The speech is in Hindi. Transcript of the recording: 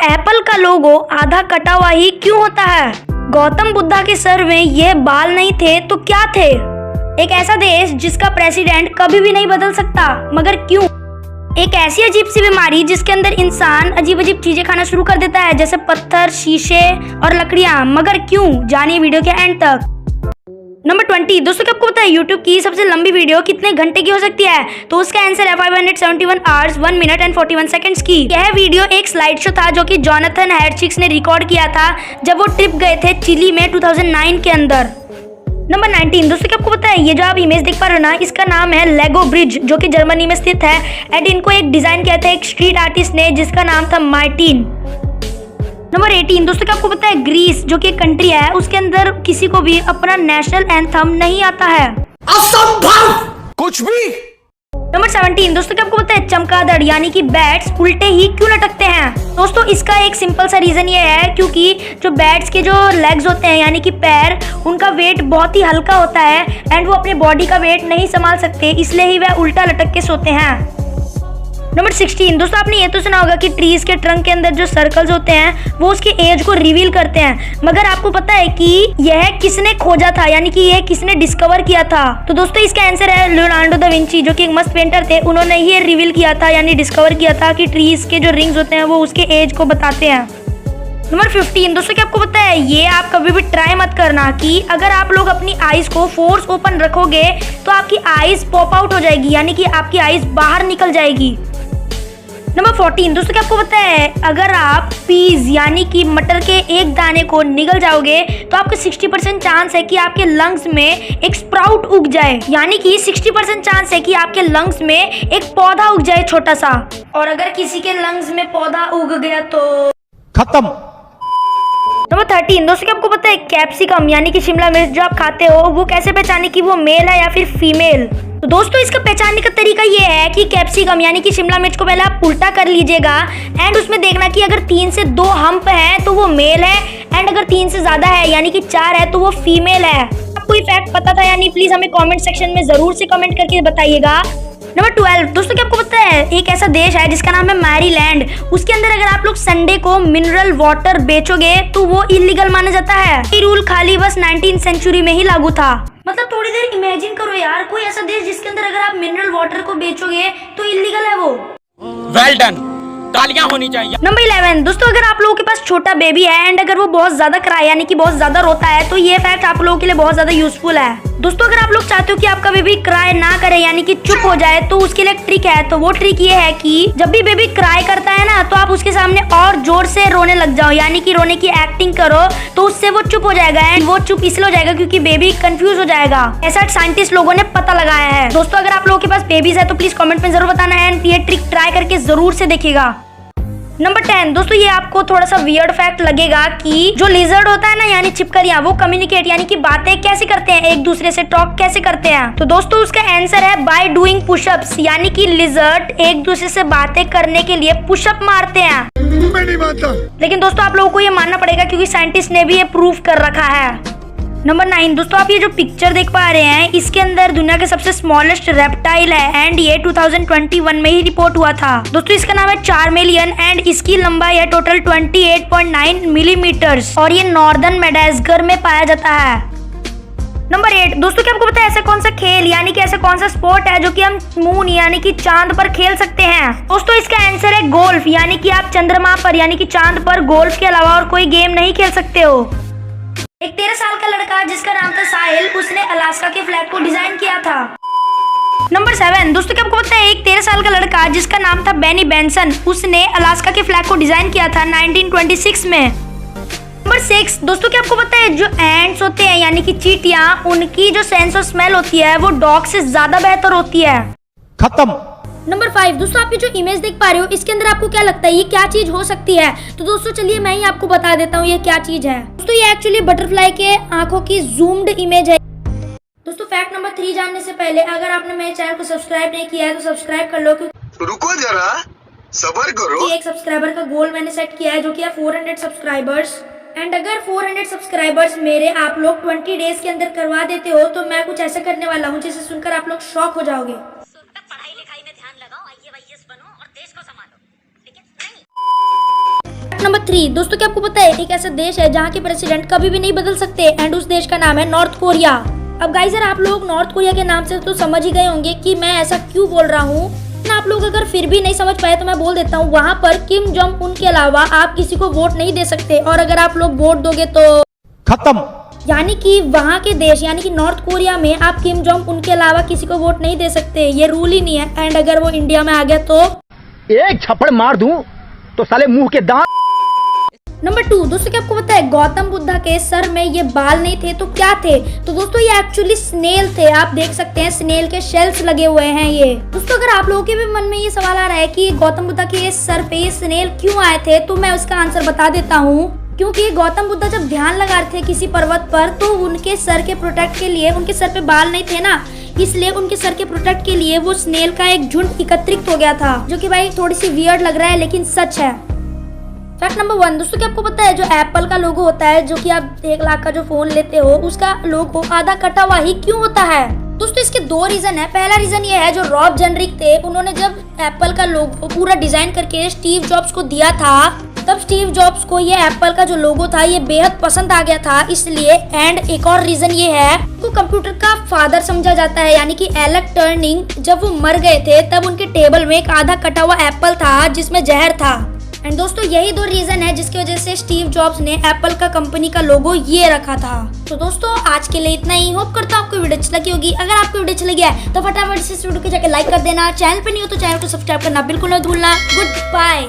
एप्पल का लोगो आधा कटा हुआ ही क्यों होता है? गौतम बुद्धा के सर में ये बाल नहीं थे तो क्या थे? एक ऐसा देश जिसका प्रेसिडेंट कभी भी नहीं बदल सकता, मगर क्यों? एक ऐसी अजीब सी बीमारी जिसके अंदर इंसान अजीब अजीब चीजें खाना शुरू कर देता है, जैसे पत्थर, शीशे और लकड़ियां, मगर क्यों? जानिए वीडियो के एंड तक। नंबर 20 दोस्तों, क्या आपको पता है यूट्यूब की सबसे लंबी वीडियो कितने घंटे की हो सकती है? तो उसका आंसर है 571 आवर्स 1 मिनट एंड 41 सेकंड्स की। यह वीडियो एक स्लाइड शो था जो कि जोनाथन हेरचिक्स ने रिकॉर्ड किया था जब वो ट्रिप गए थे चिली में 2009 के अंदर। नंबर 19 दोस्तों, क्या आपको पता है ये जो आप इमेज देख पा रहे हो ना, इसका नाम है लेगो ब्रिज, जो कि जर्मनी में स्थित है। एंड इनको एक डिजाइन किया था एक स्ट्रीट आर्टिस्ट ने जिसका नाम था मार्टिन। नंबर 18 दोस्तों, क्या आपको पता है ग्रीस जो कि एक कंट्री है, उसके अंदर किसी को भी अपना नेशनल एंथम नहीं आता है। असंभव कुछ भी। नंबर 17 दोस्तों, क्या आपको पता है चमगादड़ यानी कि बैट्स उल्टे ही क्यों लटकते हैं? दोस्तों इसका एक सिंपल सा रीजन ये है क्योंकि जो बैट्स के जो लेग्स होते हैं यानी कि पैर, उनका वेट बहुत ही हल्का होता है एंड वो अपने बॉडी का वेट नहीं संभाल सकते, इसलिए ही वह उल्टा लटक के सोते हैं। नंबर 16 दोस्तों, आपने ये तो सुना होगा कि ट्रीज के ट्रंक के अंदर जो सर्कल्स होते हैं वो उसके एज को रिवील करते हैं, मगर आपको पता है कि यह किसने खोजा था यानी कि यह किसने डिस्कवर किया था? तो दोस्तों इसका आंसर है लियोनार्डो दा विंची, जो कि एक मस्त पेंटर थे। उन्होंने ही रिवील किया था यानी डिस्कवर किया था कि ट्रीज के जो रिंग्स होते हैं वो उसके एज को बताते हैं। नंबर 15 दोस्तों, क्या आपको पता है ये आप कभी भी ट्राई मत करना कि अगर आप लोग अपनी आईज को फोर्स ओपन रखोगे तो आपकी आईज पॉप आउट हो जाएगी यानी कि आपकी आईज बाहर निकल जाएगी। नंबर 14 दोस्तों, क्या आपको पता है अगर आप पीज यानी कि मटर के एक दाने को निगल जाओगे तो आपका 60% चांस है कि आपके लंग्स में एक स्प्राउट उग जाए, यानी कि 60% चांस है कि आपके लंग्स में एक पौधा उग जाए छोटा सा। और अगर किसी के लंग्स में पौधा उग गया तो खत्म। नंबर 13 दोस्तों, क्या आपको पता है कैप्सिकम यानी कि शिमला मिर्च जो आप खाते हो वो कैसे पहचाने कि वो मेल है या फिर फीमेल? तो दोस्तों इसका पहचानने का तरीका ये है कि कैप्सिकम यानी कि शिमला मिर्च को पहले आप उल्टा कर लीजिएगा एंड उसमें देखना कि अगर 3 से 2 हम्प है तो वो मेल है एंड अगर 3 से ज्यादा है यानी कि 4 है तो वो फीमेल है। आपको ये फैक्ट पता था यानी प्लीज हमें कमेंट सेक्शन में जरूर से कमेंट करके बताइएगा। नंबर 12 दोस्तों, क्या आपको पता है एक ऐसा देश है जिसका नाम है मैरीलैंड, उसके अंदर अगर आप लोग संडे को मिनरल वाटर बेचोगे तो वो इलीगल माना जाता है। ये रूल खाली बस 19th सेंचुरी में ही लागू था। मतलब थोड़ी देर इमेजिन करो यार, कोई ऐसा देश जिसके अंदर अगर आप मिनरल वाटर को बेचोगे तो इलीगल है वो। वेल डन, तालियां होनी चाहिए। नंबर 11 दोस्तों, अगर आप लोगों के पास छोटा बेबी है एंड अगर वो बहुत ज्यादा कराए यानी कि बहुत ज्यादा रोता है तो ये फैक्ट आप लोगों के लिए बहुत ज्यादा यूजफुल है। दोस्तों अगर आप लोग चाहते हो कि आपका बेबी क्राई ना करे यानी कि चुप हो जाए तो उसके लिए एक ट्रिक है। तो वो ट्रिक ये है कि जब भी बेबी क्राई करता है ना तो आप उसके सामने और जोर से रोने लग जाओ यानी कि रोने की एक्टिंग करो, तो उससे वो चुप हो जाएगा एंड वो चुप इसलिए हो जाएगा क्योंकि बेबी कंफ्यूज हो जाएगा। ऐसा साइंटिस्ट लोगों ने पता लगाया है। दोस्तों अगर आप लोगों के पास बेबीज है तो प्लीज कमेंट में जरूर बताना एंड ये ट्रिक ट्राई करके जरूर से देखिएगा। नंबर 10 दोस्तों, ये आपको थोड़ा सा वियर्ड फैक्ट लगेगा कि जो लिजर्ड होता है ना यानी छिपकलियां, वो कम्युनिकेट यानी कि बातें कैसे करते हैं, एक दूसरे से टॉक कैसे करते हैं? तो दोस्तों उसका आंसर है बाय डूइंग पुशअप्स, यानी कि लिजर्ड एक दूसरे से बातें करने के लिए पुशअप मारते हैं। मैं नहीं मानता। लेकिन दोस्तों आप लोगों को ये मानना पड़ेगा क्योंकि साइंटिस्ट ने भी ये प्रूव कर रखा है। नंबर 9 दोस्तों, आप ये जो पिक्चर देख पा रहे हैं इसके अंदर दुनिया के सबसे स्मॉलेस्ट रेप्टाइल है एंड ये 2021 में ही रिपोर्ट हुआ था। दोस्तों इसका नाम है चार्मेलियन एंड इसकी लंबाई है टोटल 28.9 मिलीमीटर्स और ये नॉर्दर्न मेडागास्कर में पाया जाता है। नंबर 8 दोस्तों, क्या आपको पता है ऐसा कौन सा खेल यानी कि ऐसा कौन सा स्पोर्ट है जो कि हम मून यानी कि चांद पर खेल सकते हैं? दोस्तों इसका आंसर है गोल्फ, यानी कि आप चंद्रमा पर यानी कि चांद पर गोल्फ के अलावा और कोई गेम नहीं खेल सकते हो। एक 13 साल का लड़का जिसका नाम था साहिल, उसने अलास्का के फ्लैग को डिजाइन किया था। नंबर 7 दोस्तों, क्या आपको पता है एक 13 साल का लड़का जिसका नाम था बेनी बेंसन, उसने अलास्का के फ्लैग को डिजाइन किया था 1926 में। नंबर 6 दोस्तों, क्या आपको पता है जो एंट्स होते हैं यानी कि चींटियां, उनकी जो सेंस ऑफ स्मेल होती है वो डॉग से ज्यादा बेहतर होती है। खत्म। नंबर 5 दोस्तों, आप ये जो इमेज देख पा रहे हो इसके अंदर आपको क्या लगता है ये क्या चीज हो सकती है? तो दोस्तों चलिए मैं ही आपको बता देता हूँ ये क्या चीज है। दोस्तों ये एक्चुअली बटरफ्लाई के आंखों की जूम्ड इमेज है। दोस्तों फैक्ट नंबर 3 जानने से पहले अगर आपने मेरे चैनल को सब्सक्राइब नहीं किया है तो सब्सक्राइब कर लो, क्योंकि रुको जरा सब्र करो। एक सब्सक्राइबर का गोल मैंने सेट किया है जो कि है 400 सब्सक्राइबर्स एंड अगर 400 सब्सक्राइबर्स मेरे आप लोग 20 डेज के अंदर करवा देते हो तो मैं कुछ ऐसा करने वाला हूँ जिसे सुनकर आप लोग शॉक हो जाओगे। नंबर 3 दोस्तों, क्या आपको पता है एक ऐसा देश है जहाँ के प्रेसिडेंट कभी भी नहीं बदल सकते एंड उस देश का नाम है नॉर्थ कोरिया। अब गाइस यार आप लोग नॉर्थ कोरिया के नाम से तो समझ ही गए होंगे कि मैं ऐसा क्यों बोल रहा हूँ ना। आप लोग अगर फिर भी नहीं समझ पाए तो मैं बोल देता हूँ, वहाँ पर किम जोंग उन के अलावा आप किसी को वोट नहीं दे सकते, और अगर आप लोग वोट दोगे तो खत्म। यानी कि वहाँ के देश यानी कि नॉर्थ कोरिया में आप किम जोंग उनके अलावा किसी को वोट नहीं दे सकते, ये रूल ही नहीं है। एंड अगर वो इंडिया में आ गया तो एक छप्पड़ मार दूं तो साले मुंह के दांत। नंबर 2 दोस्तों, क्या आपको पता है गौतम बुद्धा के सर में ये बाल नहीं थे तो क्या थे? तो दोस्तों ये एक्चुअली स्नेल थे। आप देख सकते हैं स्नेल के शेल्स लगे हुए हैं ये। दोस्तों अगर आप लोगों के भी मन में ये सवाल आ रहा है कि गौतम बुद्धा के सर पे ये स्नेल क्यों आए थे, तो मैं उसका आंसर बता देता हूँ। क्योंकि गौतम बुद्धा जब ध्यान लगा रहे थे किसी पर्वत पर, तो उनके सर के प्रोटेक्ट के लिए, उनके सर पे बाल नहीं थे ना, इसलिए उनके सर के प्रोटेक्ट के लिए वो स्नेल का एक झुंड एकत्रित हो गया था, जो कि भाई थोड़ी सी वियर्ड लग रहा है लेकिन सच है। फैक्ट नंबर 1 दोस्तों, क्या आपको पता है जो एप्पल का लोगो होता है, जो कि आप 1 लाख का जो फोन लेते हो, उसका लोगो आधा कटा हुआ ही क्यों होता है? दोस्तों इसके 2 रीजन है। पहला रीजन ये है, जो रॉब जेनरिक थे उन्होंने जब एप्पल का लोगो पूरा डिजाइन करके स्टीव जॉब्स को दिया था, तब स्टीव जॉब्स को ये एप्पल का जो लोगो था ये बेहद पसंद आ गया था, इसलिए। एंड एक और रीजन ये है, को कंप्यूटर का फादर समझा जाता है, यानी कि एलेक टर्निंग जब वो मर गए थे तब उनके टेबल में एक आधा कटा हुआ एप्पल था जिसमें जहर था। एंड दोस्तों यही 2 रीजन है जिसकी वजह से स्टीव जॉब्स ने एप्पल का कंपनी का लोगो ये रखा था। तो दोस्तों आज के लिए इतना ही। होप करता हूँ आपको वीडियो अच्छी लगी होगी। अगर आपको वीडियो अच्छी लगी है तो फटाफट से इस वीडियो को जाकर लाइक कर देना। चैनल पे नहीं हो तो चैनल को सब्सक्राइब करना बिल्कुल मत भूलना। Good bye.